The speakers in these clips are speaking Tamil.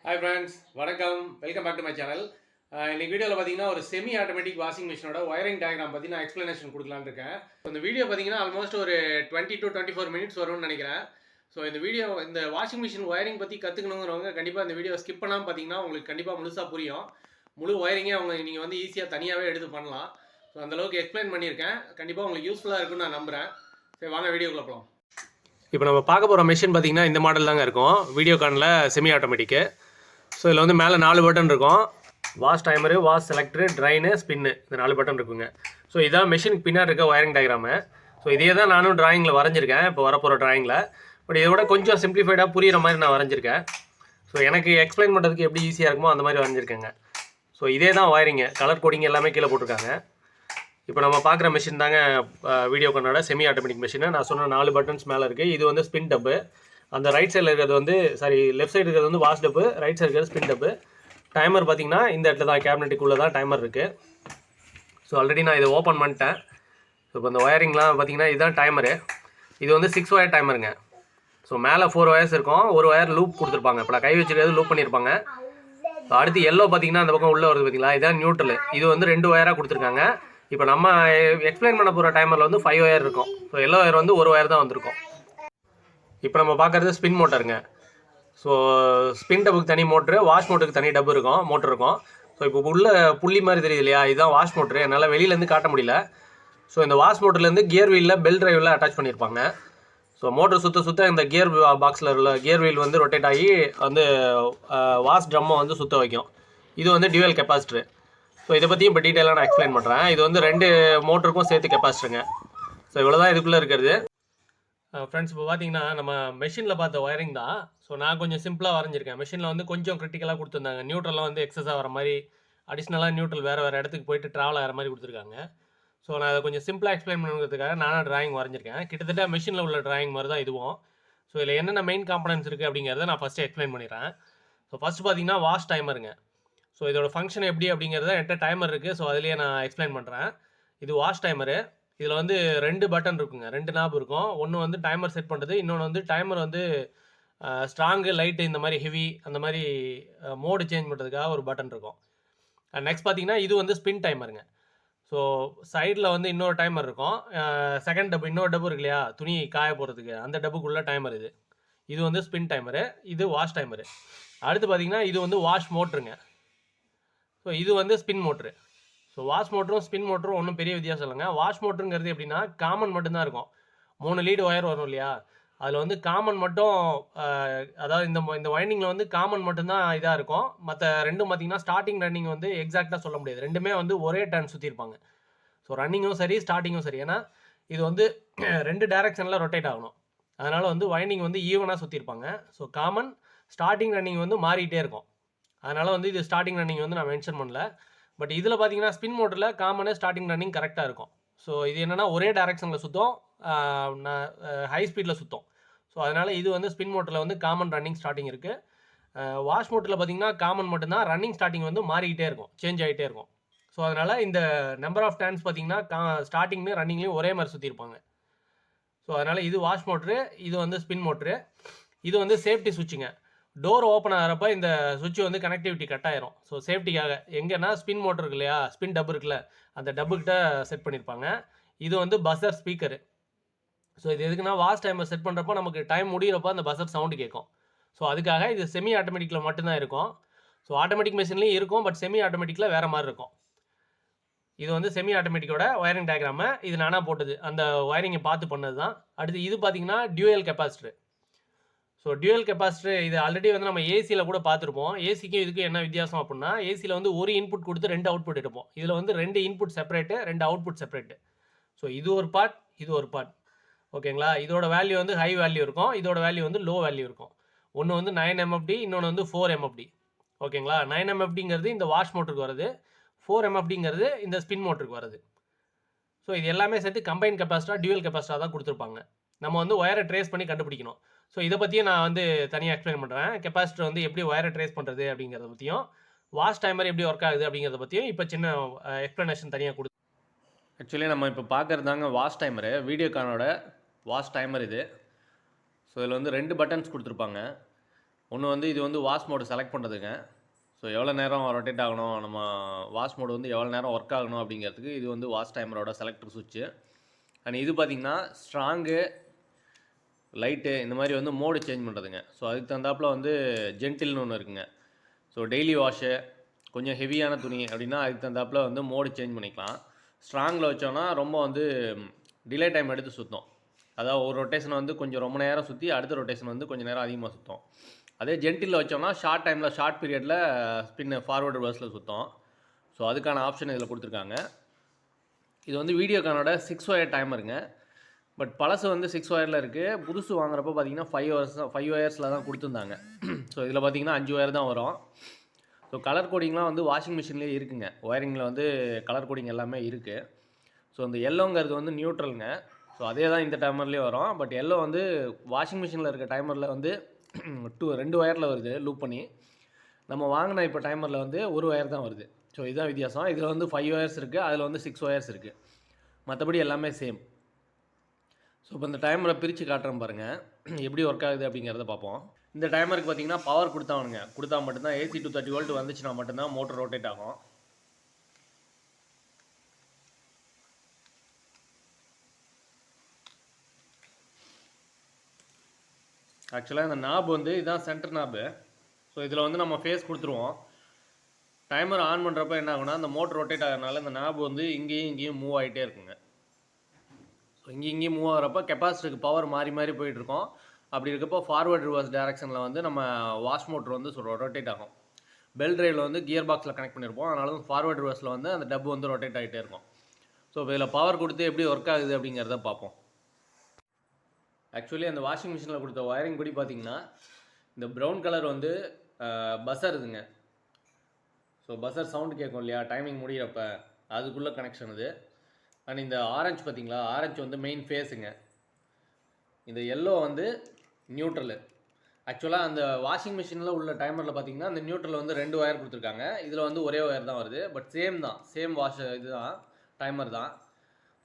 ஹாய் ஃப்ரெண்ட்ஸ், வணக்கம். Welcome back to my channel. இன்னைக்கு வீடியோவில் பார்த்தீங்கன்னா ஒரு செமி ஆட்டோமேட்டிக் வாஷிங் மிஷினோட ஒயரிங் டயக்ராம் பற்றி நான் எக்ஸ்ப்ளனேஷன் கொடுக்கலான்னு இருக்கேன். இந்த வீடியோ பார்த்தீங்கன்னா ஆல்மோஸ்ட் ஒரு 20 to 24 மினிட்ஸ் வரும்னு நினைக்கிறேன். ஸோ இந்த வாஷிங் மிஷின் ஒயரிங் பற்றி கற்றுக்கணுங்கிறவங்க கண்டிப்பாக இந்த வீடியோ ஸ்கிப் பண்ணாமல் பார்த்தீங்கன்னா உங்களுக்கு கண்டிப்பாக முழுசாக புரியும். முழு ஒயரிங்கே நீங்கள் வந்து ஈஸியாக தனியாகவே எடுத்து பண்ணலாம். ஸோ அந்தளவுக்கு எக்ஸ்பிளைன் பண்ணியிருக்கேன். கண்டிப்பாக உங்களுக்கு யூஸ்ஃபுல்லாக இருக்குன்னு நான் நம்புகிறேன். சரி, வாங்க வீடியோக்குள்ள போகலாம். இப்போ நம்ம பார்க்க போகிற மிஷின் பார்த்தீங்கன்னா இந்த மாடல் தாங்க இருக்கும். வீடியோகானில் செமி ஆட்டோமேட்டிக்கு. ஸோ இதில் வந்து மேலே 4 பட்டன் இருக்கும். Wash timer, wash selector, drain, spin, இந்த 4 பட்டன் இருக்குங்க. ஸோ இதான் மிஷினுக்கு பின்னாடி இருக்க ஒயரிங் டயக்ராமு. ஸோ இதே தான் நானும் ட்ராயிங்கில் வரைஞ்சிருக்கேன், இப்போ வரப்போகிற ட்ராயிங்கில். பட் இதை விட கொஞ்சம் சிம்பிளிஃபைடாக புரிகிற மாதிரி நான் வரைஞ்சிருக்கேன். ஸோ எனக்கு எக்ஸ்பிளைன் பண்ணுறதுக்கு எப்படி ஈஸியாக இருக்குமோ அந்த மாதிரி வரைஞ்சிருக்கேங்க. ஸோ இதே தான் ஒயரிங்கு, கலர் கோடிங் எல்லாமே கீழே போட்டிருக்காங்க. இப்போ நம்ம பார்க்குற மிஷின் தாங்க வீடியோகானோட செமி ஆட்டோமேட்டிக் மிஷினு. நான் சொன்ன 4 பட்டன்ஸ் மேலே இருக்குது. இது வந்து ஸ்பின் டப்பு. அந்த ரைட் சைடில் இருக்கிறது வந்து லெஃப்ட் சைடு இருக்கிறது வந்து வாஷ் டப்பு, ரைட் சைடு இருக்கிறது ஸ்பின் டப்பு. டைமர் பார்த்தீங்கன்னா இந்த இடத்துல தான் கேபினெட்டுக்குள்ளே தான் டைமர் இருக்குது. ஸோ ஆல்ரெடி நான் இதை ஓப்பன் பண்ணிட்டேன். ஸோ இப்போ இந்த ஒயரிங்லாம் பார்த்தீங்கன்னா இதுதான் டைமரு. இது வந்து 6 ஒயர் டைமருங்க. ஸோ மேலே 4 ஒயர்ஸ் இருக்கும், ஒரு ஒயர் லூப் கொடுத்துருப்பாங்க. இப்போ நான் கை வச்சுக்கிறது லூப் பண்ணியிருப்பாங்க. ஸோ அடுத்து எல்லோ பார்த்தீங்கன்னா அந்த பக்கம் உள்ளே வருது பார்த்தீங்களா, இதுதான் நியூட்ரல். இது வந்து 2 ஒயராக கொடுத்துருக்காங்க. இப்போ நம்ம எக்ஸ்பிளைன் பண்ண போகிற டைமரில் வந்து 5 ஒயர் இருக்கும். ஸோ எல்லோ ஒயர் வந்து ஒரு ஒயர் தான் வந்திருக்கும். இப்போ நம்ம பார்க்குறது ஸ்பின் மோட்டருங்க. ஸோ ஸ்பின் டப்புக்கு தனி மோட்ரு, வாஷ் மோட்டருக்கு தனி டப்பு இருக்கும், மோட்ரு இருக்கும். ஸோ இப்போ உள்ள புள்ளி மாதிரி தெரியுது இல்லையா, இதுதான் வாஷ் மோட்ரு. என்னால் வெளியிலேருந்து காட்ட முடியல. ஸோ இந்த வாஷ் மோட்டர்லேருந்து கியர் வீலில் பெல் டிரைவில் அட்டாச் பண்ணியிருப்பாங்க. ஸோ மோட்டர் சுற்ற இந்த கியர் பாக்ஸில் உள்ள கியர் வீல் வந்து ரொட்டேட் ஆகி வந்து வாஷ் ட்ரம்மை வந்து சுற்ற வைக்கும். இது வந்து டியூவல் கெப்பாசிட்டரு. ஸோ இதை பற்றியும் இப்போ டீட்டெயிலாக நான் எக்ஸ்பிளைன் பண்ணுறேன். இது வந்து 2 மோட்டருக்கும் சேர்த்து கெப்பாசிட்டருங்க. ஸோ இவ்வளோ தான் இதுக்குள்ளே இருக்கிறது. ஃப்ரெண்ட்ஸ், இப்போ பார்த்தீங்கன்னா நம்ம மெஷினில் பார்த்த ஒயரிங் தான். ஸோ நான் கொஞ்சம் சிம்பிளாக வரைஞ்சிருக்கேன். மெஷினில் வந்து கொஞ்சம் கிரிட்டிக்கலாக கொடுத்துருந்தாங்க. நியூட்ரலாக வந்து எக்ஸஸாக வர மாதிரி, அடிஷ்னலாக நியூட்ரல் வேறு இடத்துக்கு போயிட்டு ட்ராவல் ஆகிற மாதிரி கொடுத்துருக்காங்க. ஸோ நான் அதை கொஞ்சம் சிம்பிளாக எக்ஸ்பிளைன் பண்ணுறதுக்காக நானும் ட்ராயிங் வரைஞ்சிருக்கேன். கிட்டத்தட்ட மெஷினில் உள்ள ட்ராயிங் மாதிரி தான் இதுவும். ஸோ இதில் என்னென்ன மெயின் காம்பனன்ட்ஸ் இருக்குது அப்படிங்கிறத நான் ஃபஸ்ட்டு எக்ஸ்பிளைன் பண்ணிடுறேன். ஸோ ஃபஸ்ட்டு பார்த்தீங்கன்னா வாஷ் டைமருங்க. ஸோ இதோட ஃபங்க்ஷன் எப்படி அப்படிங்கிறத என்கிட்ட டைமர் இருக்குது. ஸோ அதிலேயே நான் எக்ஸ்பிளைன் பண்ணுறேன். இது வாஷ் டைமரு. இதில் வந்து 2 பட்டன் இருக்குங்க, 2 நாப் இருக்கும். ஒன்று வந்து டைமர் செட் பண்ணுறது, இன்னொன்று வந்து டைமர் வந்து ஸ்ட்ராங்கு, லைட்டு, இந்த மாதிரி ஹெவி, அந்த மாதிரி மோடு சேஞ்ச் பண்ணுறதுக்காக ஒரு பட்டன் இருக்கும். நெக்ஸ்ட் பார்த்தீங்கன்னா இது வந்து ஸ்பின் டைமருங்க. ஸோ சைடில் வந்து இன்னொரு டைமர் இருக்கும். செகண்ட் டப்பு, இன்னொரு டப்பு இருக்கு இல்லையா, துணி காய போகிறதுக்கு, அந்த டப்புக்குள்ள டைமர் இது. இது வந்து ஸ்பின் டைமரு, இது வாஷ் டைமரு. அடுத்து பார்த்தீங்கன்னா இது வந்து வாஷ் மோட்ருங்க. ஸோ இது வந்து ஸ்பின் மோட்ரு. ஸோ வாஷ் மோட்டரும் ஸ்பின் மோட்டரும் ஒன்றும் பெரிய வித்தியாசம் இல்லைங்க. வாஷ் மோட்டருங்கிறது எப்படின்னா காமன் மட்டும்தான் இருக்கும். 3 லீடு ஒயர் வரும் இல்லையா, அதில் வந்து காமன் மட்டும் அதாவது இந்த வைண்டிங்கில் வந்து காமன் மட்டும்தான் இதாக இருக்கும். மற்ற ரெண்டும் பார்த்தீங்கன்னா ஸ்டார்டிங் ரன்னிங் வந்து எக்ஸாக்டாக சொல்ல முடியாது. ரெண்டுமே வந்து ஒரே டர்ன் சுற்றிருப்பாங்க. ஸோ ரன்னிங்கும் சரி, ஸ்டார்டிங்கும் சரி. ஏன்னா இது வந்து 2 டைரக்ஷனில் ரொட்டேட் ஆகணும். அதனால் வந்து வைண்டிங் வந்து ஈவனாக சுற்றிருப்பாங்க. ஸோ காமன், ஸ்டார்டிங் ரன்னிங் வந்து மாறிக்கிட்டே இருக்கும். அதனால் வந்து இது ஸ்டார்டிங் ரன்னிங் வந்து நான் மென்ஷன் பண்ணல. பட் இதில் பார்த்தீங்கன்னா ஸ்பின் மோட்டரில் காமனு ஸ்டார்டிங் ரன்னிங் கரெக்டாக இருக்கும். ஸோ இது என்னென்னா ஒரே டைரக்ஷனில் சுற்றும், ஹை ஸ்பீடில் சுற்றும். ஸோ அதனால் இது வந்து ஸ்பின் மோட்டரில் வந்து காமன் ரன்னிங் ஸ்டார்டிங் இருக்குது. வாஷ் மோட்டரில் பார்த்தீங்கன்னா காமன் மட்டும்தான், ரன்னிங் ஸ்டார்டிங் வந்து மாறிக்கிட்டே இருக்கும், சேஞ்ச் ஆகிட்டே இருக்கும். ஸோ அதனால் இந்த நம்பர் ஆஃப் டர்ன்ஸ் பார்த்தீங்கன்னா ஸ்டார்டிங்லேயும் ரன்னிங்லேயும் ஒரே மாதிரி சுற்றிருப்பாங்க. ஸோ அதனால் இது வாஷ் மோட்ரு, இது வந்து ஸ்பின் மோட்ரு. இது வந்து சேஃப்டி சுவிட்சுங்க. டோர் ஓப்பன் ஆகிறப்ப இந்த சுவிட்ச் வந்து கனெக்டிவிட்டி கட் ஆயிரும். ஸோ சேஃப்டிக்காக எங்கன்னா ஸ்பின் மோட்டர் இருக்கு இல்லையா, ஸ்பின் டப்பு இருக்குல்ல, அந்த டப்புக்கிட்ட செட் பண்ணியிருப்பாங்க. இது வந்து பஸர் ஸ்பீக்கரு. ஸோ இது எதுக்குன்னா வாஷ் டைமை செட் பண்ணுறப்போ நமக்கு டைம் முடிகிறப்போ அந்த பஸர் சவுண்டு கேட்கும். ஸோ அதுக்காக இது செமி ஆட்டோமேட்டிக்கில் மட்டும்தான் இருக்கும். ஸோ ஆட்டோமேட்டிக் மிஷின்லேயும் இருக்கும், பட் செமி ஆட்டோமேட்டிக்கில் வேறு மாதிரி இருக்கும். இது வந்து செமி ஆட்டோமேட்டிக்கோட ஒயரிங் டயக்ராமு. இது நானாக போட்டது, அந்த ஒயரிங்கை பார்த்து பண்ணது தான். அடுத்து இது பார்த்தீங்கன்னா dual capacitor. So dual capacitor இது ஆல்ரெடி வந்து நம்ம ஏசியில் கூட பார்த்துருப்போம். ஏசிக்கும் இதுக்கும் என்ன வித்தியாசம் அப்படின்னா, ஏசியில் வந்து ஒரு இன்புட் கொடுத்து 2 அவுட்புட் எடுப்போம். இதில் வந்து 2 input separate, 2 output separate. So இது ஒரு பார்ட், இது ஒரு பார்ட். ஓகேங்களா. இதோட வேல்யூ வந்து ஹை வேல்யூ இருக்கும், இதோட வேல்யூ வந்து லோ வேல்யூ இருக்கும். ஒன்று வந்து 9 MFD, இன்னொன்று வந்து 4 MFD. ஓகேங்களா. 9 MFDங்கிறது இந்த வாஷ் மோட்டருக்கு வருது, 4 MFDங்கிறது இந்த ஸ்பின் மோட்டருக்கு வருது. ஸோ இது எல்லாமே சேர்த்து கம்பைன் கெப்பாசிட்டா, டியூயல் கெப்பாசிட்டா தான் கொடுத்துருப்பாங்க. நம்ம வந்து ஒயரை ட்ரேஸ் பண்ணி கண்டுபிடிக்கணும். ஸோ இதை பற்றியும் நான் வந்து தனியாக எக்ஸ்பிளைன் பண்ணுறேன். கெப்பாசிட்டர் வந்து எப்படி ஒயரை ட்ரேஸ் பண்ணுறது அப்படிங்கிறத பற்றியும், வாஷ் டைமர் எப்படி ஒர்க் ஆகுது அப்படிங்கிறத பற்றியும் இப்போ சின்ன எக்ஸ்ப்ளனேஷன் தனியாக கொடுத்து. ஆக்சுவலி நம்ம இப்போ பார்க்குறது தாங்க வாஷ் டைமரு, வீடியோகானோட வாஷ் டைமர் இது. ஸோ இதில் வந்து 2 பட்டன்ஸ் கொடுத்துருப்பாங்க. ஒன்று வந்து இது வந்து வாஷ் மோடு செலக்ட் பண்ணுறதுங்க. ஸோ எவ்வளோ நேரம் ரொட்டேட் ஆகணும், நம்ம வாஷ் மோடு வந்து எவ்வளோ நேரம் ஒர்க் ஆகணும் அப்படிங்கிறதுக்கு இது வந்து வாஷ் டைமரோட செலக்டர் சுவிட்சு. அண்ட் இது பார்த்திங்கன்னா ஸ்ட்ராங்கு, லைட்டு இந்த மாதிரி வந்து மோடு சேஞ்ச் பண்ணுறதுங்க. ஸோ அதுக்கு தகுந்தாப்பில் வந்து ஜென்டில்னு ஒன்று இருக்குங்க. ஸோ டெய்லி வாஷு, கொஞ்சம் ஹெவியான துணி அப்படின்னா அதுக்கு தகுந்தாப்பில் வந்து மோடு சேஞ்ச் பண்ணிக்கலாம். ஸ்ட்ராங்கில் வச்சோன்னா ரொம்ப வந்து டிலே டைம் எடுத்து சுற்றும். அதாவது ஒரு ரொட்டேஷன் வந்து கொஞ்சம் ரொம்ப நேரம் சுற்றி அடுத்த ரொட்டேஷன் வந்து கொஞ்சம் நேரம் அதிகமாக சுற்றும். அதே ஜென்டிலில் வச்சோம்னா ஷார்ட் டைமில் ஷார்ட் பீரியடில் ஸ்பின் ஃபார்வர்டு ரிவர்ஸில் சுற்றும். ஸோ அதுக்கான ஆப்ஷன் இதில் கொடுத்துருக்காங்க. இது வந்து வீடியோக்கானோட 6 ஒயர் டைமருங்க. பட் பழசு வந்து 6 ஒயரில் இருக்குது. புதுசு வாங்குறப்போ பார்த்தீங்கன்னா 5 ஒயர்ஸில் தான் கொடுத்துருந்தாங்க. ஸோ இதில் பார்த்தீங்கன்னா 5 ஒயர் தான் வரும். ஸோ கலர் கோடிங்லாம் வந்து வாஷிங் மிஷின்லேயே இருக்குங்க. ஒயரிங்கில் வந்து கலர் கோடிங் எல்லாமே இருக்குது. ஸோ இந்த எல்லோங்கிறது வந்து நியூட்ரலுங்க. ஸோ அதே தான் இந்த டைமர்லேயே வரும். பட் எல்லோ வந்து வாஷிங் மிஷினில் இருக்க டைமரில் வந்து 2 ஒயரில் வருது லூப் பண்ணி. நம்ம வாங்கின இப்போ டைமரில் வந்து 1 ஒயர் தான் வருது. ஸோ இதுதான் வித்தியாசம். இதில் வந்து 5 ஒயர்ஸ் இருக்குது, அதில் வந்து 6 ஒயர்ஸ் இருக்குது. மற்றபடி எல்லாமே சேம். ஸோ இப்போ இந்த டைமரை பிரித்து காட்டுறேன் பாருங்கள், எப்படி ஒர்க் ஆகுது அப்படிங்கிறத பார்ப்போம். இந்த டைமருக்கு பார்த்தீங்கன்னா பவர் கொடுத்தா மட்டும்தான் AC 230 வோல்ட் வந்துச்சுன்னா மட்டும்தான் மோட்டர் ரொட்டேட் ஆகும். ஆக்சுவலாக இந்த நாப் வந்து இதுதான் சென்டர் நாபு. ஸோ இதில் வந்து நம்ம ஃபேஸ் கொடுத்துருவோம். டைமர் ஆன் பண்ணுறப்ப என்ன ஆகுனா, அந்த மோட்டர் ரொட்டேட் ஆகிறதுனால இந்த நாப் வந்து இங்கேயும் மூவ் ஆகிட்டே இருக்குங்க. ஸோ இங்கேயும் மூவ் ஆகிறப்ப கெப்பாசிட்டருக்கு பவர் மாறி போயிட்டுருக்கோம். அப்படி இருக்கப்போ ஃபார்வர்ட் ரிவர்ஸ் டேரக்ஷனில் வந்து நம்ம வாஷ் மோட்டர் வந்து ரொட்டேட் ஆகும். பெல் டிரைவில் வந்து கியர் பாக்ஸில் கனெக்ட் பண்ணியிருப்போம். அதனால ஃபார்வர்ட் ரிவர்ஸில் வந்து அந்த டப்பு வந்து ரொட்டேட் ஆகிட்டே இருக்கும். ஸோ இப்போ இதில் பவர் கொடுத்து எப்படி ஒர்க் ஆகுது அப்படிங்கிறத பார்ப்போம். ஆக்சுவலி அந்த வாஷிங் மிஷினில் கொடுத்த ஒயரிங் படி பார்த்திங்கன்னா, இந்த ப்ரௌன் கலர் வந்து பஸர் இதுங்க. ஸோ பஸர் சவுண்டு கேட்கும் இல்லையா டைமிங் முடிகிறப்ப, அதுக்குள்ளே கனெக்ஷன் இது. அண்ட் இந்த ஆரஞ்சு பார்த்திங்களா, ஆரஞ்சு வந்து மெயின் ஃபேஸுங்க. இந்த எல்லோ வந்து நியூட்ரலு. ஆக்சுவலாக அந்த வாஷிங் மிஷினில் உள்ள டைமரில் பார்த்திங்கன்னா அந்த நியூட்ரல் வந்து 2 ஒயர் கொடுத்துருக்காங்க. இதில் வந்து ஒரே ஒயர் தான் வருது. பட் சேம் இதுதான் டைமர் தான்.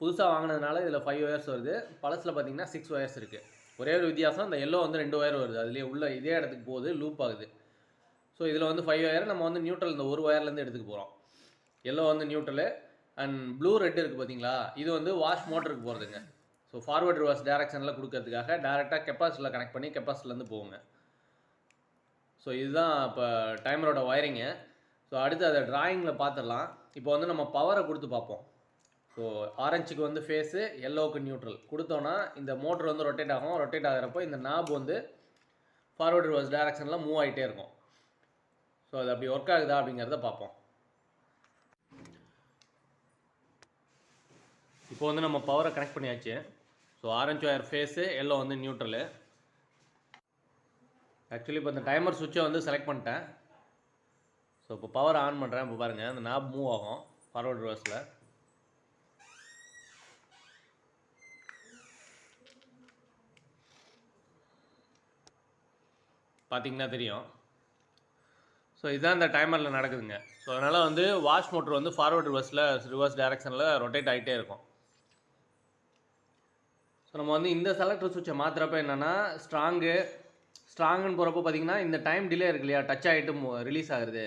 புதுசாக வாங்கினதுனால இதில் 5 ஒயர்ஸ் வருது. பழசில் பார்த்திங்கன்னா 6 ஒயர்ஸ் இருக்குது. ஒரே ஒரு வித்தியாசம், இந்த எல்லோ வந்து 2 ஒயர் வருது. அதுலேயே உள்ள இதே இடத்துக்கு போகுது, லூப் ஆகுது. ஸோ இதில் வந்து 5 ஒயர் நம்ம வந்து நியூட்ரல் இந்த ஒரு ஒயர்லேருந்து எடுத்துக்க போகிறோம். எல்லோ வந்து நியூட்ரலு அண்ட் ப்ளூ ரெட் இருக்குது பார்த்தீங்களா, இது வந்து வாஷ் மோட்டருக்கு போகிறதுங்க. ஸோ ஃபார்வர்ட் ரிவர்ஸ் டேரக்ஷனில் கொடுக்கறதுக்காக டேரெக்டாக கெப்பாசிட்டியில் கனெக்ட் பண்ணி கெப்பாசிட்டிலேருந்து போகுங்க. ஸோ இதுதான் இப்போ டைமரோட ஒயரிங்கு. ஸோ அடுத்து அதை ட்ராயிங்கில் பார்த்துடலாம். இப்போ வந்து நம்ம பவரை கொடுத்து பார்ப்போம். ஸோ ஆரஞ்சுக்கு வந்து ஃபேஸு, எல்லோவுக்கு நியூட்ரல் கொடுத்தோன்னா இந்த மோட்ரு வந்து ரொட்டேட் ஆகும். ரொட்டேட் ஆகிறப்போ இந்த நாப் வந்து ஃபார்வர்ட் ரிவர்ஸ் டேரக்ஷனில் மூவ் ஆகிட்டே இருக்கும். ஸோ அது அப்படி ஒர்க் ஆகுதா அப்படிங்கிறத பார்ப்போம். இப்போ வந்து நம்ம பவரை கனெக்ட் பண்ணியாச்சு. So orange wire phase, yellow வந்து நியூட்ரலு. ஆக்சுவலி இப்போ இந்த டைமர் சுவிட்சை வந்து செலக்ட் பண்ணிட்டேன். ஸோ இப்போ பவர் ஆன் பண்ணுறேன். இப்போ பாருங்கள், அந்த நாப் மூவ் ஆகும் ஃபார்வர்ட் ரிவர்ஸில். பார்த்தீங்கன்னா தெரியும். ஸோ இதுதான் இந்த டைமரில் நடக்குதுங்க. ஸோ அதனால் வந்து வாஷ் மோட்டர் வந்து ஃபார்வர்ட் ரிவர்ஸ் டேரக்ஷனில் ரொட்டேட் ஆகிட்டே இருக்கும். ஸோ நம்ம வந்து இந்த செலக்டர் சுவிட்சை மாற்றுறப்ப என்னென்னா, ஸ்ட்ராங்குன்னு போகிறப்போ பார்த்திங்கன்னா இந்த டைம் டிலே இருக்கு இல்லையா, டச் ஆகிட்டு ரிலீஸ் ஆகுது.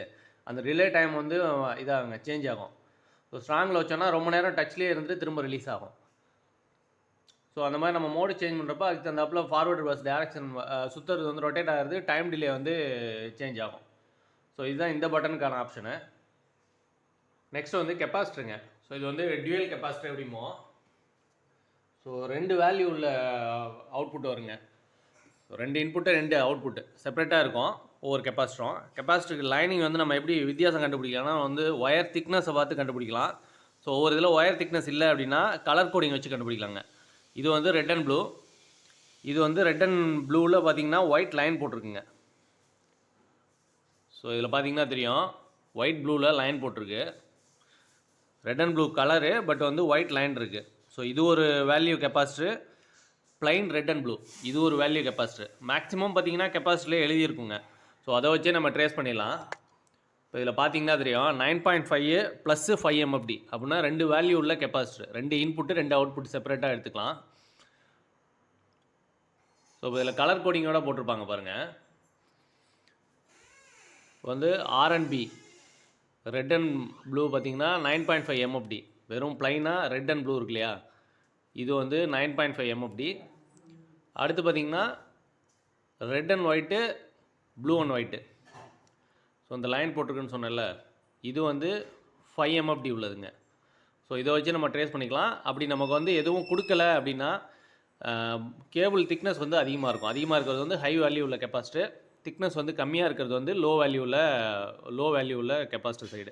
அந்த ரிலே டைம் வந்து இதாகுங்க, சேஞ்ச் ஆகும். ஸோ ஸ்ட்ராங்கில் வச்சோன்னா ரொம்ப நேரம் டச்லேயே இருந்துட்டு திரும்ப ரிலீஸ் ஆகும். ஸோ அந்த மாதிரி நம்ம மோடு சேஞ்ச் பண்ணுறப்போ அதுக்கு தகுந்தாப்பில் ஃபார்வர்ட் ரிவர்ஸ் டேரக்ஷன் சுற்றுறது வந்து ரொட்டேட் ஆகிறது, டைம் டிலே வந்து சேஞ்ச் ஆகும். ஸோ இதுதான் இந்த பட்டனுக்கான ஆப்ஷனு. நெக்ஸ்ட் வந்து கெப்பாசிட்டருங்க. ஸோ இது வந்து டியூவல் கெப்பாசிட்டர் எப்படிமோ. ஸோ 2 வேல்யூ உள்ள அவுட்புட் வருங்க. ஸோ 2 இன்புட்டு 2 அவுட்புட்டு செப்பரேட்டாக இருக்கும் ஒவ்வொரு கெப்பாசிட்டரும். கெப்பாசிட்டருக்கு லைனிங் வந்து நம்ம எப்படி வித்தியாசம் கண்டுபிடிக்கலாம்னா வந்து ஒயர் திக்னஸை பார்த்து கண்டுபிடிக்கலாம். ஸோ ஒவ்வொரு இதில் ஒயர் திக்னஸ் இல்லை அப்படின்னா கலர் கோடிங் வச்சு கண்டுபிடிக்கலாங்க. இது வந்து ரெட் அண்ட் ப்ளூ. இது வந்து ரெட் அண்ட் ப்ளூவில் பார்த்தீங்கன்னா ஒயிட் லைன் போட்டிருக்குங்க. ஸோ இதில் பார்த்தீங்கன்னா தெரியும், ஒயிட் ப்ளூவில் லைன் போட்டிருக்கு. Red and blue colour, but வந்து ஒயிட் லைன் இருக்குது. ஸோ இது ஒரு value capacitor. Plain red and blue இது ஒரு வேல்யூ கெப்பாசிட்டர். மேக்ஸிமம் பார்த்தீங்கன்னா கெப்பாசிட்டியில் எழுதியிருக்குங்க. ஸோ அதை வச்சே நம்ம ட்ரேஸ் பண்ணிடலாம். இப்போ இதில் பார்த்தீங்கன்னா தெரியும் 9.5 + 5 MFD அப்படின்னா 2 வேல்யூ உள்ள கெப்பாசிட்டர். 2 இன்புட்டு 2 அவுட்புட் செப்பரேட்டாக எடுத்துக்கலாம். ஸோ இப்போ இதில் கலர் கோடிங்கோட போட்டிருப்பாங்க பாருங்கள். வந்து ஆர்என்பி ரெட் அண்ட் ப்ளூ பார்த்தீங்கன்னா 9.5 எம்எஃப்டி. வெறும் ப்ளைனாக ரெட் அண்ட் ப்ளூ இருக்கு இல்லையா, இது வந்து 9.5 எம்எஃப்டி. அடுத்து பார்த்தீங்கன்னா red and white, blue and white. So இந்த லைன் போட்டிருக்குன்னு சொன்னேன்ல, இது வந்து 5 எம்எஃப்டி உள்ளதுங்க. ஸோ இதை வச்சு நம்ம ட்ரேஸ் பண்ணிக்கலாம். அப்படி நமக்கு வந்து எதுவும் கொடுக்கல அப்படின்னா கேபிள் திக்னஸ் வந்து அதிகமாக இருக்கும். அதிகமாக இருக்கிறது வந்து ஹை வேல்யூ உள்ள கெப்பாசிட்டர், திக்னஸ் வந்து கம்மியாக இருக்கிறது வந்து லோ வேல்யூ உள்ள கெப்பாசிட்டர் சைடு.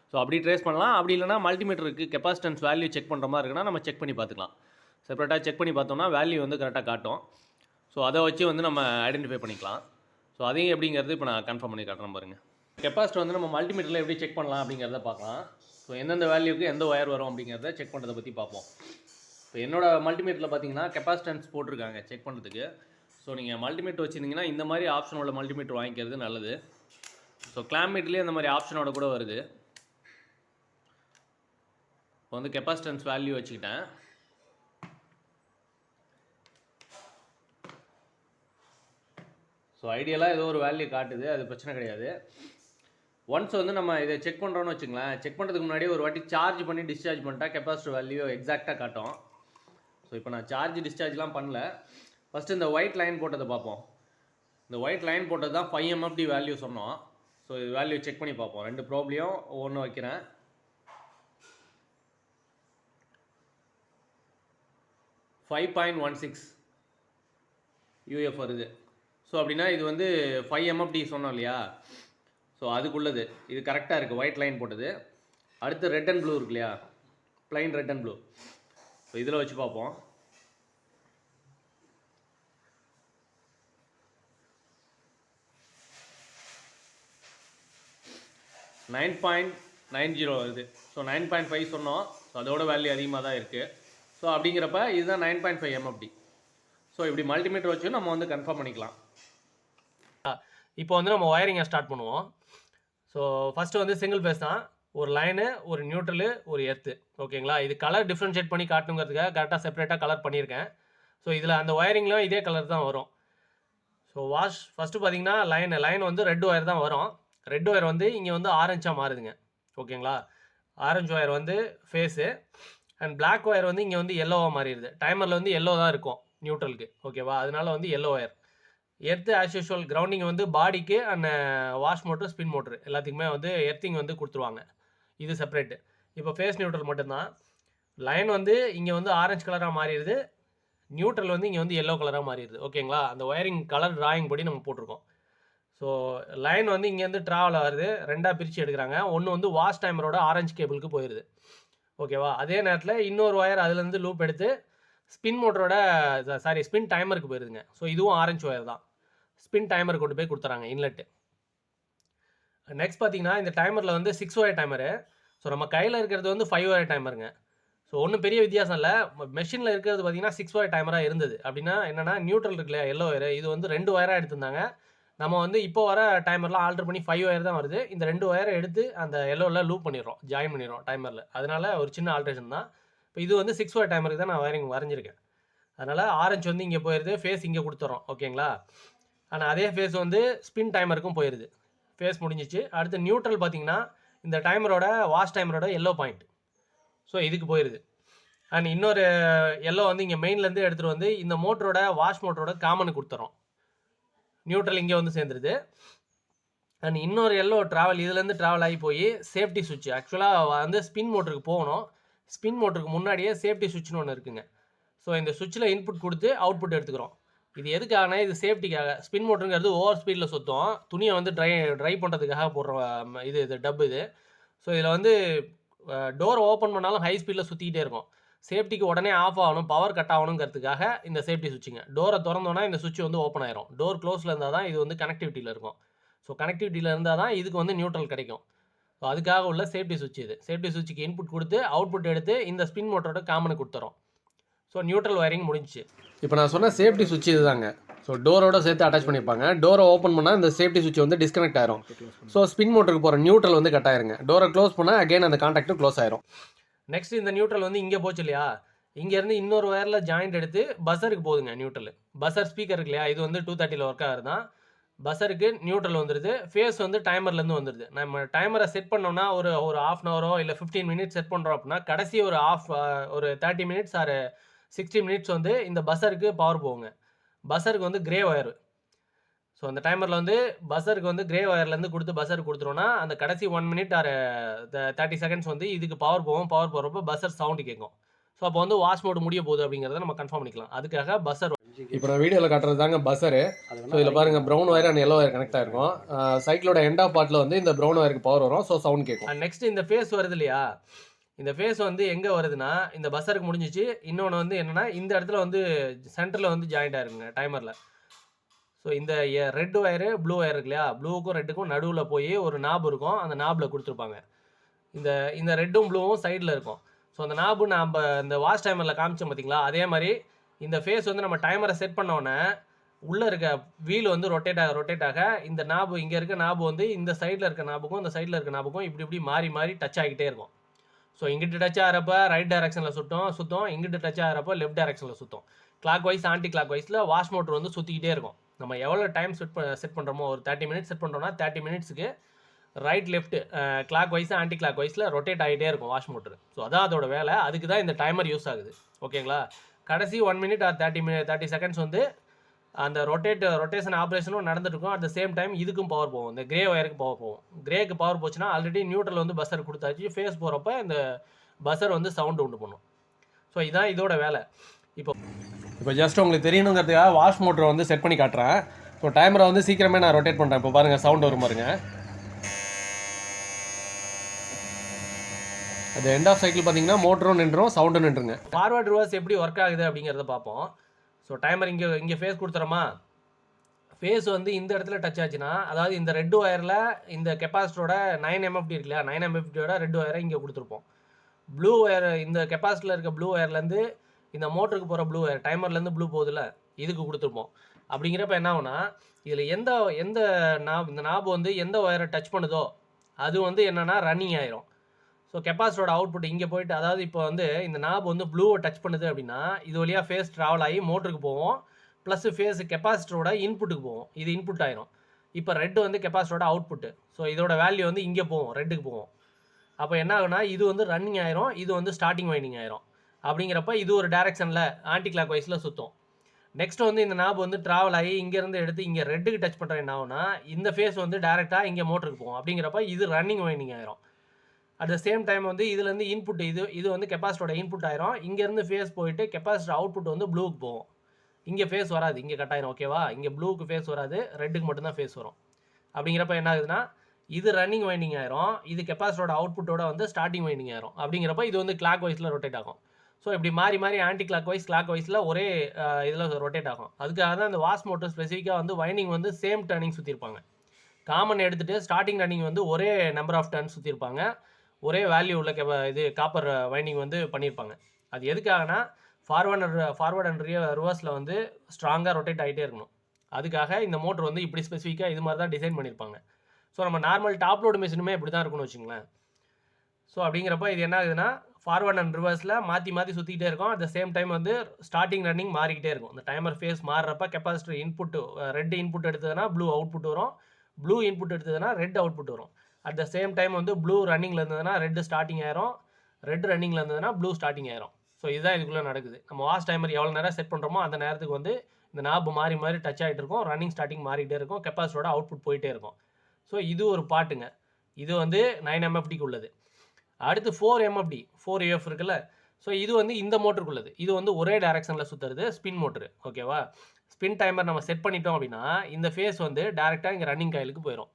ஸோ அப்படி ட்ரேஸ் பண்ணலாம். அப்படி இல்லைனா மல்டிமீட்டருக்கு கெப்பாசிட்டன்ஸ் வேல்யூ செக் பண்ணுற மாதிரி இருக்குன்னா நம்ம செக் பண்ணி பார்த்துக்கலாம். செப்பரேட்டாக செக் பண்ணி பார்த்தோம்னா வேல்யூ வந்து கரெக்டாக காட்டும். ஸோ அதை வச்சு வந்து நம்ம ஐடென்டிஃபை பண்ணிக்கலாம். ஸோ அதையும் எப்படிங்கிறது இப்போ நான் கன்ஃபார்ம் பண்ணி காட்டுறேன் பாருங்கள். கெப்பாசிட்டர் வந்து நம்ம மல்டிமீட்டரில் எப்படி செக் பண்ணலாம் அப்படிங்கிறத பார்க்கலாம். ஸோ எந்தெந்த வேல்யூக்கு எந்த ஒயர் வரும் அப்படிங்கிறத செக் பண்ணுறதை பற்றி பார்ப்போம். இப்போ என்னோடய மல்டிமீட்டரில் பார்த்தீங்கன்னா கெப்பாசிட்டன்ஸ் போட்டிருக்காங்க செக் பண்ணுறதுக்கு. ஸோ நீங்கள் மல்டிமீட்டர் வச்சுருந்தீங்கன்னா இந்த மாதிரி ஆப்ஷன் உள்ள மல்டிமீட்டர் வாங்கிக்கிறது நல்லது. ஸோ கிளாம் மீட்டர்லேயே இந்த மாதிரி ஆப்ஷனோட கூட வருது. இப்போ வந்து கெப்பாசிட்டன்ஸ் வேல்யூ வச்சுக்கிட்டேன். ஸோ ஐடியலாக ஏதோ ஒரு வேல்யூ காட்டுது, அது பிரச்சனை கிடையாது. ஒன்ஸ் வந்து நம்ம இதை செக் பண்ணுறோன்னு வச்சுங்களேன், செக் பண்ணுறதுக்கு முன்னாடி ஒரு வாட்டி சார்ஜ் பண்ணி டிஸ்சார்ஜ் பண்ணிட்டா கெப்பாசிட்டர் வேல்யூ எக்ஸாக்டாக காட்டும். ஸோ இப்போ நான் சார்ஜ் டிஸ்சார்ஜ்லாம் பண்ணல. ஃபஸ்ட்டு இந்த ஒயிட் லைன் போட்டதை பார்ப்போம். இந்த ஒயிட் லைன் போட்டது தான் 5 எம்எஃப்டி வேல்யூ சொன்னோம். ஸோ இது வேல்யூ செக் பண்ணி பார்ப்போம். ரெண்டு ப்ரோப்லையும் ஒவ்வொன்று வைக்கிறேன். $5.16 UF வருது. ஸோ அப்படின்னா இது வந்து 5 எம்எஃப்டி சொன்னோம் இல்லையா, ஸோ அதுக்குள்ளது இது கரெக்டாக இருக்குது, ஒயிட் லைன் போட்டது. அடுத்து ரெட் அண்ட் ப்ளூ இருக்கு இல்லையா, plain red and blue. So இதில் வச்சு பார்ப்போம். $9.90 வருது. ஸோ 9.5 சொன்னோம். ஸோ அதோட வேல்யூ அதிகமாக தான் இருக்குது. ஸோ அப்படிங்கிறப்ப இதுதான் 9.5 எம்எஃப்டி. ஸோ இப்படி மல்டிமீட்டர் வச்சு நம்ம வந்து கன்ஃபார்ம் பண்ணிக்கலாம். இப்போ வந்து நம்ம ஒயரிங்கை ஸ்டார்ட் பண்ணுவோம். ஸோ ஃபஸ்ட்டு வந்து சிங்கிள் பேஸ் தான், ஒரு லைனு, ஒரு நியூட்ரலு, ஒரு எர்த்து. ஓகேங்களா, இது கலர் டிஃப்ரென்ஷியேட் பண்ணி காட்டுங்கிறதுக்காக கரெக்டாக செப்பரேட்டாக கலர் பண்ணியிருக்கேன். ஸோ இதில் அந்த ஒயரிங்லையும் இதே கலர் தான் வரும். ஸோ ஃபஸ்ட்டு பார்த்தீங்கன்னா லைன் வந்து ரெட் ஒயர் தான் வரும். ரெட் ஒயர் வந்து இங்கே வந்து ஆரஞ்சாக மாறுதுங்க. ஓகேங்களா, ஆரஞ்சு ஒயர் வந்து ஃபேஸு அண்ட் பிளாக் ஒயர் வந்து இங்கே வந்து எல்லோவாக மாறிடுது. டைமரில் வந்து எல்லோ தான் இருக்கும் நியூட்ரலுக்கு. ஓகேவா, அதனால வந்து yellow wire. Earth as usual grounding வந்து பாடிக்கு and wash motor, spin motor எல்லாத்துக்குமே வந்து எர்த்திங் வந்து கொடுத்துருவாங்க. இது செப்பரேட்டு. இப்போ ஃபேஸ் நியூட்ரல் மட்டும்தான். லைன் வந்து இங்கே வந்து ஆரஞ்சு கலராக மாறிடுது, நியூட்ரல் வந்து இங்கே வந்து எல்லோ கலராக மாறிடுது. ஓகேங்களா, அந்த ஒயரிங் கலர் டிராயிங் படி நம்ம போட்டிருக்கோம். ஸோ லைன் வந்து இங்கேருந்து ட்ராவல் ஆகுது, ரெண்டாக பிரித்து எடுக்கிறாங்க. ஒன்று வந்து வாஷ் டைமரோட ஆரஞ்சு கேபிளுக்கு போயிடுது. ஓகேவா, அதே நேரத்தில் இன்னொரு ஒயர் அதுலேருந்து லூப் எடுத்து ஸ்பின் மோட்டரோட ஸ்பின் டைமருக்கு போயிருதுங்க. ஸோ இதுவும் ஆரஞ்சு ஒயர் தான். ஸ்பின் டைமர் கொண்டு போய் கொடுத்துறாங்க இன்லெட்டு. நெக்ஸ்ட் பார்த்தீங்கன்னா இந்த டைமரில் வந்து 6 ஒயர் டைமரு. ஸோ நம்ம கையில் இருக்கிறது வந்து 5 ஒயர் டைமருங்க. ஸோ ஒன்றும் பெரிய வித்தியாசம் இல்லை. மெஷினில் இருக்கிறது பார்த்தீங்கன்னா 6 ஒயர் டைமராக இருந்தது. அப்படின்னா என்னென்னா நியூட்ரல் இருக்கு இல்லையா, எல்லோ ஒயர், இது வந்து 2 ஒயராக எடுத்திருந்தாங்க. நம்ம வந்து இப்போ வர டைமர்லாம் ஆல்டர் பண்ணி 5 ஒயர் தான் வருது. இந்த 2 ஒயரை எடுத்து அந்த எல்லோவில் லூப் பண்ணிடுறோம், ஜாயின் பண்ணிடுறோம் டைமரில். அதனால் ஒரு சின்ன ஆல்ட்ரேஷன் தான். இப்போ இது வந்து 6 ஒயர் டைமருக்கு தான் நான் வயரிங் வரைஞ்சிருக்கேன். அதனால் ஆரஞ்சு வந்து இங்கே போயிடுது, ஃபேஸ் இங்கே கொடுத்துறோம். ஓகேங்களா, ஆனால் அதே ஃபேஸ் வந்து ஸ்பின் டைமருக்கும் போயிடுது. ஃபேஸ் முடிஞ்சிச்சு. அடுத்து நியூட்ரல் பார்த்தீங்கன்னா இந்த டைமரோட வாஷ் டைமரோட எல்லோ பாயிண்ட், ஸோ இதுக்கு போயிடுது. அண்ட் இன்னொரு எல்லோ வந்து இங்கே மெயின்லேருந்து எடுத்துகிட்டு வந்து இந்த மோட்டரோட வாஷ் மோட்டரோட காமனுக்கு கொடுத்துறோம். நியூட்ரல் இங்கே வந்து சேர்ந்துருது. அண்ட் இன்னொரு எல்லோ இதுலேருந்து ட்ராவல் ஆகி போய் சேஃப்டி சுவிட்ச், ஆக்சுவலாக வந்து ஸ்பின் மோட்டருக்கு போகணும். ஸ்பின் மோட்டருக்கு முன்னாடியே சேஃப்டி சுவிட்ச்னு ஒன்று இருக்குங்க. ஸோ இந்த சுவிட்சில் இன்புட் கொடுத்து அவுட்புட் எடுத்துக்கிறோம். இது எதுக்காகனா இது சேஃப்டிக்காக. ஸ்பின் மோட்டருங்கிறது ஓவர் ஸ்பீடில் சுற்றும், துணியை வந்து ட்ரை பண்ணுறதுக்காக போடுற இது டப்பு இது. ஸோ இதில் வந்து டோர் ஓப்பன் பண்ணாலும் ஹை ஸ்பீடில் சுற்றிக்கிட்டே இருக்கும். சேஃப்டிக்கு உடனே ஆஃப் ஆகணும், பவர் கட் ஆகணுங்கிறதுக்காக இந்த சேஃப்டி சுவிட்சுங்க. டோரை திறந்தோன்னா இந்த சுவிட்ச் வந்து ஓப்பன் ஆயிரும். டோர் க்ளோஸில் இருந்தால் தான் இது வந்து கனெக்டிவிட்டியில் இருக்கும். ஸோ கனெக்டிவிட்டியில் இருந்தால் தான் இதுக்கு வந்து நியூட்ரல் கிடைக்கும். ஸோ அதுக்காக உள்ள சேஃப்டி சுவிட்ச் இது. சேஃப்டி சுவிட்சுக்கு இன்புட் கொடுத்து அவுட்புட் எடுத்து இந்த ஸ்பின் மோட்டரோட காமனுக்கு கொடுத்துறோம். ஸோ நியூட்ரல் வயரிங் முடிஞ்சிச்சு. இப்போ நான் சொன்ன சேஃப்டி சுவிட்ச் இதுதாங்க. ஸோ டோரோட சேர்த்து அட்டாச் பண்ணியிருப்பாங்க. டோரை ஓப்பன் பண்ணால் இந்த சேஃப்டி சுவிட்ச் வந்து டிஸ்கனெக்ட் ஆயிரும். ஸோ ஸ்பின் மோட்டருக்கு போகிற நியூட்ரல் வந்து கட் ஆயிருங்க. டோரை க்ளோஸ் பண்ணால் அகைன் அந்த கான்டாக்டும் க்ளோஸ் ஆயிரும். நெக்ஸ்ட் இந்த நியூட்ரல் வந்து இங்கே போச்சு இல்லையா, இங்கேருந்து இன்னொரு ஒயரில் ஜாயிண்ட் எடுத்து பஸருக்கு போகுதுங்க நியூட்ரல். பஸர் ஸ்பீக்கர் இருக்கு இல்லையா, இது வந்து 230 ஒர்க் ஆகுது தான். பஸருக்கு நியூட்ரல் வந்துடுது, ஃபேஸ் வந்து டைமர்லேருந்து வந்துடுது. நம்ம டைமரை செட் பண்ணோம்னா ஒரு ஒரு ஹாஃப் அன் ஹவரோ இல்லை 15 மினிட்ஸ் செட் பண்ணுறோம் அப்படின்னா கடைசி ஒரு 30 மினிட்ஸ் ஆர் 60 மினிட்ஸ் வந்து இந்த பஸருக்கு பவர் போகுங்க. பஸருக்கு வந்து கிரே ஒயர். ஸோ அந்த டைமரில் வந்து பஸருக்கு வந்து கிரே ஒயர்லேருந்து கொடுத்து பஸருக்கு கொடுத்துருவோம்னா அந்த கடைசி 1 மினிட் ஆர் 30 செகண்ட்ஸ் வந்து இதுக்கு பவர் போகும். பவர் போகிறப்ப பஸர் சவுண்டு கேட்கும். ஸோ அப்போ வந்து வாஷ் மோடு முடிய போகுது அப்படிங்கிறத நம்ம கன்ஃபார்ம் பண்ணிக்கலாம். அதுக்காக பஸர். இப்போ நான் வீடியோவில் காட்டுறது தாங்க பஸரு. ஸோ இதில் பாருங்கள் brown wire and yellow wire connect ஆகிருக்கும். சைக்கிளோட எண்ட் ஆஃப் பார்ட்டில் வந்து இந்த ப்ரௌன் ஒயருக்கு பவர் வரும். ஸோ சவுண்ட் கேட்கும். நெக்ஸ்ட் இந்த ஃபேஸ் வருது இல்லையா, இந்த ஃபேஸ் வந்து எங்கே வருதுன்னா இந்த பஸருக்கு முடிஞ்சிச்சு. இன்னொன்று வந்து என்னென்னா இந்த இடத்துல வந்து சென்டரில் வந்து ஜாயிண்ட் ஆயிருக்குங்க டைமரில். ஸோ இந்த ரெட் ஒயரு ப்ளூ ஒயர் இருக்கு இல்லையா, ப்ளூவுக்கும் ரெட்டுக்கும் நடுவில் போய் ஒரு நாப் இருக்கும். அந்த நாபில் கொடுத்துருப்பாங்க. இந்த ரெட்டும் ப்ளூவும் சைடில் இருக்கும். ஸோ அந்த நாபு நம்ம இந்த வாஷ் டைமரில் காமிச்சோம் பார்த்தீங்களா, அதே மாதிரி இந்த ஃபேஸ் வந்து நம்ம டைமரை செட் பண்ணோன்னே உள்ளே இருக்க வீல் வந்து ரொட்டேட் ஆக இந்த நாபு இங்கே இருக்க நாபு வந்து இந்த சைடில் இருக்க நாபுக்கும் இந்த சைடில் இருக்க நாபுக்கும் இப்படி மாறி டச் ஆகிக்கிட்டே இருக்கும். ஸோ இங்கிட்டு டச் ஆகிறப்ப ரைட் டைரக்ஷனில் சுற்றும், இங்கிட்டு டச் ஆகிறப்ப லெஃப்ட் டைரக்ஷனில் சுற்றும். கிளாக் வைஸ் ஆன்டி கிளாக் வைஸில் வாஷ் மோட்டர் வந்து சுற்றிக்கிட்டே இருக்கும். நம்ம எவ்வளோ டைம் செட் பண்ணுறோமோ ஒரு 30 மினிட்ஸ் செட் பண்ணுறோம்னா 30 மினிட்ஸுக்கு right left clockwise anti clock வைஸில் ரொட்டேட் ஆகிட்டே இருக்கும் வாஷ் மோட்டர். ஸோ அதான் அதோட வேலை. அதுக்கு தான் இந்த டைமர் யூஸ் ஆகுது. ஓகேங்களா. கடைசி 1 மினிட் ஆர் 30 செகண்ட்ஸ் வந்து அந்த ரொட்டேஷன் ஆப்ரேஷனும் நடந்துருக்கும். அட் த சேம் டைம் இதுக்கும் பவர் போகும். இந்த கிரே ஒயருக்கு பவர் போகும். கிரேக்கு பவர் போச்சுன்னா ஆல்ரெடி நியூட்ரல் வந்து பஸர் கொடுத்தாச்சு. ஃபேஸ் போகிறப்ப இந்த பஸர் வந்து சவுண்டு உண்டு பண்ணும். ஸோ இதான் இதோட வேலை. இப்போ ஜஸ்ட் உங்களுக்கு தெரியணுங்கிறதுக்காக வாஷ் மோட்டரை வந்து செட் பண்ணி காட்டுறேன். ஸோ டைமரை வந்து சீக்கிரமே நான் ரொட்டேட் பண்ணுறேன். இப்போ பாருங்கள் சவுண்ட் வரும் பாருங்க. அது எண்ட் ஆஃப் சைக்கிள் பார்த்தீங்கன்னா மோட்டரும் நின்றுரும், சவுண்டும் நின்றுங்க. ஃபார்வர்ட் ரிவர்ஸ் எப்படி ஒர்க் ஆகுது அப்படிங்கிறத பார்ப்போம். ஸோ டைமர் இங்கே ஃபேஸ் கொடுத்துறோமா, ஃபேஸ் வந்து இந்த இடத்துல டச் ஆச்சுன்னா, அதாவது இந்த ரெட் ஒயரில் இந்த கெப்பாசிட்டரோட 9 MFD இருக்கு இல்லையா, 9 MFDயோட ரெட் ஒயரை இங்கே கொடுத்துருப்போம். ப்ளூ ஒயர் இந்த கெப்பாசிட்டியில் இருக்க ப்ளூ ஒயர்லேருந்து இந்த மோட்டருக்கு போகிற ப்ளூ ஒயர் டைமர்லேருந்து ப்ளூ போகுதுல, இதுக்கு கொடுத்துருப்போம். அப்படிங்கிறப்ப என்ன ஆகுனா, இதில் எந்த இந்த நாபு வந்து எந்த ஒயரை டச் பண்ணுதோ அது வந்து என்னென்னா ரன்னிங் ஆயிரும். ஸோ கெப்பாசிட்டரோட அவுட்புட் இங்கே போயிட்டு, அதாவது இப்போ வந்து இந்த நாப் வந்து ப்ளூவை டச் பண்ணுது அப்படின்னா இது வழியாக ஃபேஸ் ட்ராவல் ஆகி மோட்டருக்கு போவோம். ப்ளஸ் ஃபேஸ் கெப்பாசிட்டரோட இன்புட்டுக்கு போவோம். இது இன்புட் ஆயிரும். இப்போ ரெட் வந்து கெப்பாசிட்டரோட அவுட்புட்டு. ஸோ இதோட வேல்யூ வந்து இங்கே போவோம், ரெட்டுக்கு போவோம். அப்போ என்ன ஆகுனா, இது வந்து ரன்னிங் ஆயிரும், இது வந்து ஸ்டார்டிங் வைண்டிங் ஆயிரும். அப்படிங்கிறப்ப இது ஒரு டைரக்ஷனில் ஆன்டி கிளாக் வைஸில் சுற்றும். நெக்ஸ்ட் வந்து இந்த நாப் வந்து ட்ராவல் ஆகி இங்கேருந்து எடுத்து இங்கே ரெட்டுக்கு டச் பண்ணுற என்ன ஆகுனா, இந்த ஃபேஸ் வந்து டேரெக்டாக இங்கே மோட்டருக்கு போவோம். அப்படிங்கிறப்ப இது ரன்னிங் வைண்டிங் ஆயிரும். அட் த சேம் டைம் வந்து இதுலேருந்து இன்புட் இது வந்து கெப்பாசிட்டரோட இன்புட் ஆயிரும். இங்கேருந்து ஃபேஸ் போயிட்டு கெப்பாசிட்டர் அவுட்புட் வந்து ப்ளூவுக்கு போகும். இங்கே ஃபேஸ் வராது, இங்கே கட் ஆயிரும். ஓகேவா. இங்கே ப்ளூவுக்கு ஃபேஸ் வராது, ரெட்டுக்கு மட்டும்தான் ஃபேஸ் வரும். அப்படிங்கிறப்ப என்ன ஆகுதுன்னா, இது ரன்னிங் வைண்டிங் ஆயிரும், இது கெப்பாசிட்டரோட அவுட்புட்டோட வந்து ஸ்டார்டிங் வைண்டிங் ஆயிரும். அப்படிங்கிறப்ப இது வந்து கிளாக் வைஸில் ரொட்டேட் ஆகும். ஸோ இப்படி மாறி ஆன்டி கிளாக் வைஸ் கிளாக் வைஸில் ஒரே இதில் ரொட்டேட் ஆகும். அதுக்காக தான் இந்த வாஷ் மோட்டர் ஸ்பெசிஃபிக்காக வந்து வைண்டிங் வந்து சேம் டர்னிங் சுற்றிருப்பாங்க. காமன் எடுத்துகிட்டு ஸ்டார்டிங் ரன்னிங் வந்து ஒரே நம்பர் ஆஃப் டர்ன் சுற்றிருப்பாங்க. ஒரே வேல்யூ உள்ள இது காப்பர் வைண்டிங் வந்து பண்ணியிருப்பாங்க. அது எதுக்காகனா, ஃபார்வர்ட் அண்ட் ரிவர்ஸில் வந்து ஸ்ட்ராங்காக ரொட்டேட் ஆகிட்டே இருக்கணும். அதுக்காக இந்த மோட்டர் வந்து இப்படி ஸ்பெசிஃபிக்காக இது மாதிரி தான் டிசைன் பண்ணியிருப்பாங்க. ஸோ நம்ம நார்மல் டாப் லோடு மிஷினுமே இப்படி தான் இருக்குன்னு வச்சுங்களேன். ஸோ அப்படிங்கிறப்ப இது என்ன ஆகுதுன்னா, ஃபார்வர்ட் அண்ட் ரிவர்ஸில் மாற்றி சுற்றிக்கிட்டே இருக்கும். அட் த சேம் டைம் வந்து ஸ்டார்டிங் ரன்னிங் மாறிக்கிட்டே இருக்கும். இந்த டைமர் ஃபேஸ் மாறுறப்ப கெப்பாசிட்டர் இன்புட்டு ரெட் இன்புட் எடுத்ததுன்னா ப்ளூ அவுட்புட் வரும், ப்ளூ இன்புட் எடுத்ததுன்னா ரெட் அவுட்புட் வரும். அட் த சேம் டைம் வந்து ப்ளூ ரன்னிங்கில் இருந்ததுன்னா ரெட் ஸ்டார்டிங் ஆயிரும், ரெட் ரன்னிங்கில் இருந்ததுன்னா ப்ளூ ஸ்டார்டிங் ஆயிரும். ஸோ இதுதான் இதுக்குள்ளே நடக்குது. நம்ம வாஷ் டைமர் எவ்வளோ நேரம் செட் பண்ணுறோமோ அந்த நேரத்துக்கு வந்து இந்த நாப் மாறி டச் ஆகிட்டு இருக்கும், ரன்னிங் ஸ்டார்டிங் மாறிக்கிட்டே இருக்கும், கெப்பாசிட்டரோட அவுட்புட் போயிட்டே இருக்கும். ஸோ இது ஒரு பாட்டுங்க. இது வந்து 9 MFDக்கு உள்ளது. அடுத்து 4 MFD 4AF இருக்குல்ல. ஸோ இது வந்து இந்த மோட்டருக்கு உள்ளது. இது வந்து ஒரே டைரக்ஷனில் சுற்றுறது ஸ்பின் மோட்ரு. ஓகேவா. ஸ்பின் டைமர் நம்ம செட் பண்ணிட்டோம் அப்படின்னா இந்த ஃபேஸ் வந்து டேரெக்டாக இங்கே ரன்னிங் காயிலுக்கு போயிடும்.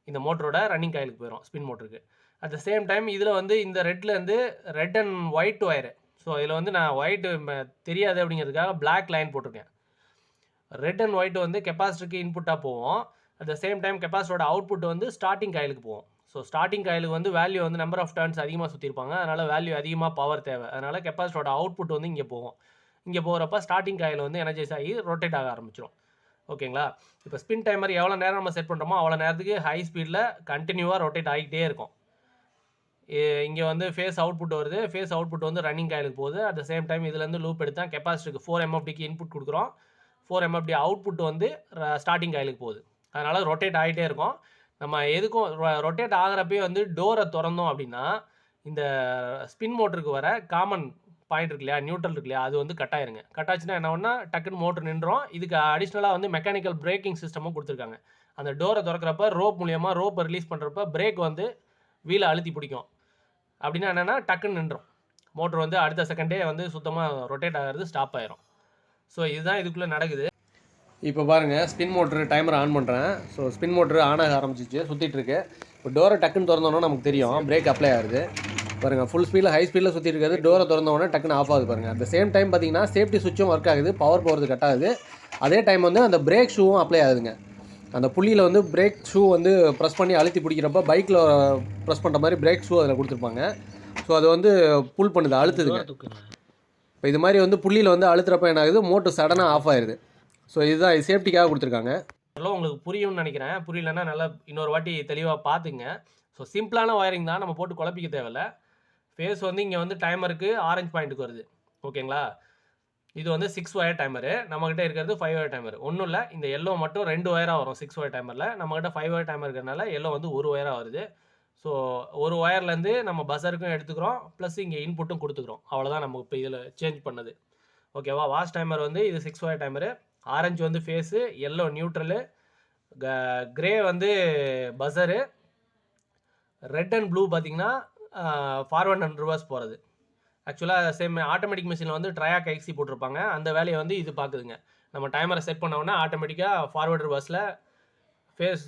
இந்த மோட்டரோட ரன்னிங் காயிலுக்கு போயிடும் ஸ்பின் மோட்டருக்கு. அட் த சேம் டைம் இதில் வந்து இந்த ரெட்லேருந்து red and white wire. So இதில் வந்து நான் ஒயிட்டு தெரியாது அப்படிங்கிறதுக்காக பிளாக் லைன் போட்டிருக்கேன். ரெட் அண்ட் ஒயிட் வந்து கெப்பாசிட்டருக்கு இன்புட்டாக போவோம். அட் த சேம் டைம் கெப்பாசிட்டரோட அவுட்புட் வந்து ஸ்டார்டிங் காயிலுக்கு போவோம். ஸோ ஸ்டார்டிங் காயிலுக்கு வந்து வேல்யூ வந்து நம்பர் ஆஃப் டர்ன்ஸ் அதிகமாக சுற்றிருப்பாங்க. அதனால் வேல்யூ அதிகமாக பவர் தேவை. அதனால் கெப்பாசிட்டரோட அவுட்புட் வந்து இங்கே போகும். இங்கே போகிறப்ப ஸ்டார்டிங் காயில் வந்து எனர்ஜைஸ் ஆகி ரொட்டேட் ஆக ஆரம்பிச்சிடும். ஓகேங்களா. இப்போ ஸ்பின் டைமர் எவ்வளோ நேரம் நம்ம செட் பண்ணுறோமோ அவ்வளோ நேரத்துக்கு ஹை ஸ்பீடில் கண்டினியூவாக ரொட்டேட் ஆகிட்டே இருக்கும். இங்கே வந்து ஃபேஸ் அவுட்புட் வருது, ஃபேஸ் அவுட்புட் வந்து ரன்னிங் காயிலுக்கு போகுது. அட் த சேம் டைம் இதுலேருந்து லூப் எடுத்தால் கெப்பாசிட்டருக்கு 4 MFDக்கு இன்புட் கொடுக்குறோம். 4 MFD அவுட்புட் வந்து ஸ்டார்டிங் காயிலுக்கு போகுது. அதனால் ரொட்டேட் ஆகிட்டே இருக்கும். நம்ம எதுக்கும் ரொட்டேட் ஆகிறப்பே வந்து டோரை திறந்தோம் அப்படின்னா இந்த ஸ்பின் மோட்டருக்கு வர காமன் பாயிண்ட் இருக்கு இல்லையா, நியூட்ரல் இருக்கு இல்லையா, அது வந்து கட் ஆயிருங்க. கட் ஆச்சுன்னா என்ன ஒன்றா டக்குன்னு மோட்டர் நின்றோம். இதுக்கு அடிஷ்னலாக வந்து மெக்கானிக்கல் பிரேக்கிங் சிஸ்டமும் கொடுத்துருக்காங்க. அந்த டோரை திறக்கிறப்ப ரோப் மூலியமாக ரோப்பை ரிலீஸ் பண்ணுறப்ப பிரேக் வந்து வீலை அழுத்தி பிடிக்கும். அப்படின்னா என்னென்னா டக்குன்னு நின்றோம். மோட்டர் வந்து அடுத்த செகண்டே வந்து சுத்தமாக ரொட்டேட் ஆகிறது ஸ்டாப் ஆயிரும். ஸோ இதுதான் இதுக்குள்ளே நடக்குது. இப்போ பாருங்கள், ஸ்பின் மோட்ரு டைமர் ஆன் பண்ணுறேன். ஸோ ஸ்பின் மோட்ரு ஆன் ஆக ஆரம்பிச்சிச்சு, சுற்றிட்டுருக்கு. இப்போ டோரை டக்குன்னு திறந்தோன்னா நமக்கு தெரியும் பிரேக் அப்ளை ஆகுது. பாருங்கள், ஃபுல் ஸ்பீடில் ஹை ஸ்பீடில் சுற்றிட்டு இருக்காது. டோரை திறந்தோடனே டக்குன்னு ஆஃப் ஆகுது பாருங்கள். அட் சேம் டைம் பார்த்தீங்கன்னா சேஃப்டி சுவிட்சும் ஒர்க் ஆகுது, பவர் போகிறது கட் ஆகுது. அதே டைம் வந்து அந்த பிரேக் ஷூவும் அப்ளை ஆகுதுங்க. அந்த புள்ளியில் வந்து பிரேக் ஷூ வந்து ப்ரெஸ் பண்ணி அழுத்தி பிடிக்கிறப்ப பைக்கில் ப்ரெஸ் பண்ணுற மாதிரி பிரேக் ஷூ அதில் கொடுத்துருப்பாங்க. ஸோ அது வந்து புல் பண்ணுது, அழுத்துதுங்க. இப்போ இது மாதிரி வந்து புள்ளியில் வந்து அழுத்துறப்ப என்ன ஆகுது, மோட்டர் சடனாக ஆஃப் ஆயிடுது. ஸோ இதுதான் சேஃப்டிக்காக கொடுத்துருக்காங்க. எல்லாம் உங்களுக்கு புரியும்னு நினைக்கிறேன். புரியலன்னா நல்லா இன்னொரு வாட்டி தெளிவாக பார்த்துங்க. ஸோ சிம்பிளான ஒயரிங் தான், நம்ம போட்டு குழப்பிக்க தேவையில்ல. ஃபேஸ் வந்து இங்கே வந்து டைமருக்கு ஆரஞ்சு பாயிண்ட்டுக்கு வருது, ஓகேங்களா. இது வந்து 6 ஒயர் டைமரு, நம்மக்கிட்ட இருக்கிறது 5 ஒயர் டைமர். ஒன்றும் இல்லை, இந்த எல்லோ மட்டும் 2 ஒயராக வரும் 6 ஒயர் டைமரில். நம்மக்கிட்ட 5 ஒயர் டைமர் இருக்கிறதுனால எல்லோ வந்து 1 ஒயராக வருது. ஸோ ஒரு ஒயர்லேருந்து நம்ம பஸருக்கும் எடுத்துக்கிறோம், ப்ளஸ் இங்கே இன்புட்டும் கொடுத்துக்கிறோம். அவ்வளோதான் நம்ம இப்போ இதில் சேஞ்ச் பண்ணது, ஓகேவா. வாஷ் டைமர் வந்து இது 6 ஒயர் டைமரு. ஆரஞ்சு வந்து ஃபேஸு, எல்லோ நியூட்ரலு, கிரே வந்து பஸரு, ரெட் அண்ட் ப்ளூ பார்த்தீங்கன்னா ஃபார்வர்ட் அண்ட் ரிவர்ஸ் போகிறது. ஆக்சுவலாக சேம் ஆட்டோமேட்டிக் மிஷினில் வந்து ட்ரையாக் எக்ஸி போட்டிருப்பாங்க, அந்த வேலையை வந்து இது பார்க்குதுங்க. நம்ம டைமரை செட் பண்ணோன்னா ஆட்டோமேட்டிக்காக ஃபார்வர்ட் ரிவர்ஸில்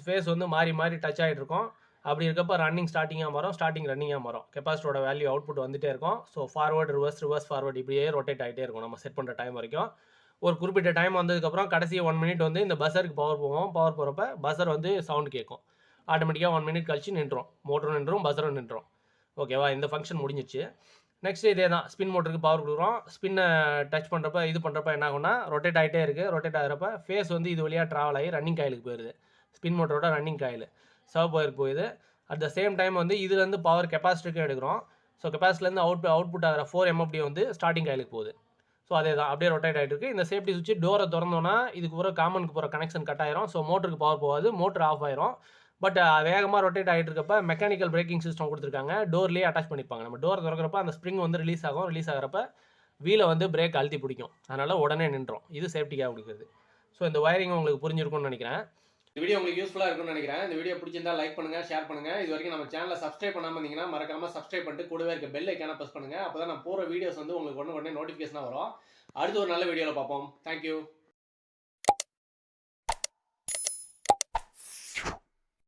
ஃபேஸ் வந்து மாறி மாறி டச் ஆகிட்டு இருக்கும். அப்படி இருக்கப்போ ரன்னிங் ஸ்டார்டிங்காக மாறும், ஸ்டார்டிங் ரன்னிங்காக மாறும். கெப்பாசிட்டரோட வேல்யூ அவுட்புட் வந்துட்டே இருக்கும். So forward reverse, reverse forward இப்படியே ரொட்டேட் ஆகிட்டே இருக்கும் நம்ம செட் பண்ணுற டைம் வரைக்கும். ஒரு குறிப்பிட்ட டைம் வந்ததுக்கப்புறம் கடைசி 1 மினிட் வந்து இந்த பஸருக்கு பவர் போகும். பவர் போகிறப்ப பஸர் வந்து சவுண்ட் கேட்கும். ஆட்டோமேட்டிக்காக 1 மினிட் கழிச்சு நின்றோம், மோட்டரும் நின்றும், பஸரும் நின்றோம், ஓகேவா. இந்த ஃபங்க்ஷன் முடிஞ்சிச்சு. நெக்ஸ்ட் இதே தான், ஸ்பின் மோட்டருக்கு பவர் கொடுக்குறோம். ஸ்பின்னை டச் பண்ணுறப்ப இது பண்ணுறப்ப என்ன ஆகும்னா ரொட்டேட் ஆகிட்டே இருக்குது. ரொட்டேட் ஆகிறப்ப ஃபேஸ் வந்து இது வழியாக ட்ராவல் ஆகி ரன்னிங் காயிலுக்கு போயிடுது. ஸ்பின் மோட்டரோட ரன்னிங் காயில் சர்வ் ஒயருக்கு போயிடுது. அட் த சேம் டைம் வந்து இதுலேருந்து பவர் கெப்பாசிட்டிக்கும் எடுக்கிறோம். ஸோ கெப்பாசிட்டிலேருந்து அவுட்புட் ஆகிற 4 MFD வந்து ஸ்டார்டிங் காயிலுக்கு போகுது. ஸோ அதே தான் அப்படியே ரொட்டேட் ஆகிட்டு இருக்குது. இந்த சேஃப்டி சுவிட்ச் டோரை திறந்தோன்னா இதுக்கு போகிற காமனுக்கு போகிற கனெக்ஷன் கட் ஆயிரும். ஸோ மோட்டருக்கு பவர் போகாது, மோட்டர் ஆஃப் ஆயிரும். பட் வேகமாக ரொட்டேட் ஆகிட்டு இருக்கப்ப மெக்கானிக்கல் பிரேக்கிங் சிஸ்டம் கொடுத்துருக்காங்க, டோர்லேயே அட்டாச் பண்ணிப்பாங்க. நம்ம டோர் திறக்கிறப்ப அந்த ஸ்ப்ரிங் வந்து ரிலீஸ் ஆகும். ரிலீஸ் ஆகிறப்ப வீலை வந்து பிரேக் அழுத்தி பிடிக்கும், அதனால் உடனே நின்றோம். இது சேஃப்டிக்காக கொடுக்குறது. ஸோ இந்த ஒயரிங் உங்களுக்கு புரிஞ்சிருக்கும்னு நினைக்கிறேன். இந்த வீடியோ உங்களுக்கு யூஸ்ஃபுல்லாக இருக்கும்னு நினைக்கிறேன். இந்த வீடியோ பிடிச்சிருந்தா லைக் பண்ணுங்கள், ஷேர் பண்ணுங்கள். இது வரைக்கும் நம்ம சேனலை சப்ஸ்கிரைப் பண்ணாமல் இருந்தீங்கன்னா மறக்காமல் சப்ஸ்கிரைப் பண்ணிட்டு கூடவே இருக்க பெல் ஐக்கான ப்ரெஸ் பண்ணுங்கள். அப்போ தான் நான் போகிற வீடியோஸ் வந்து உங்களுக்கு உடனே நோட்டிஃபிகேஷனாக வரும். அடுத்து ஒரு நல்ல வீடியோவில் பார்ப்போம். தேங்க்யூ.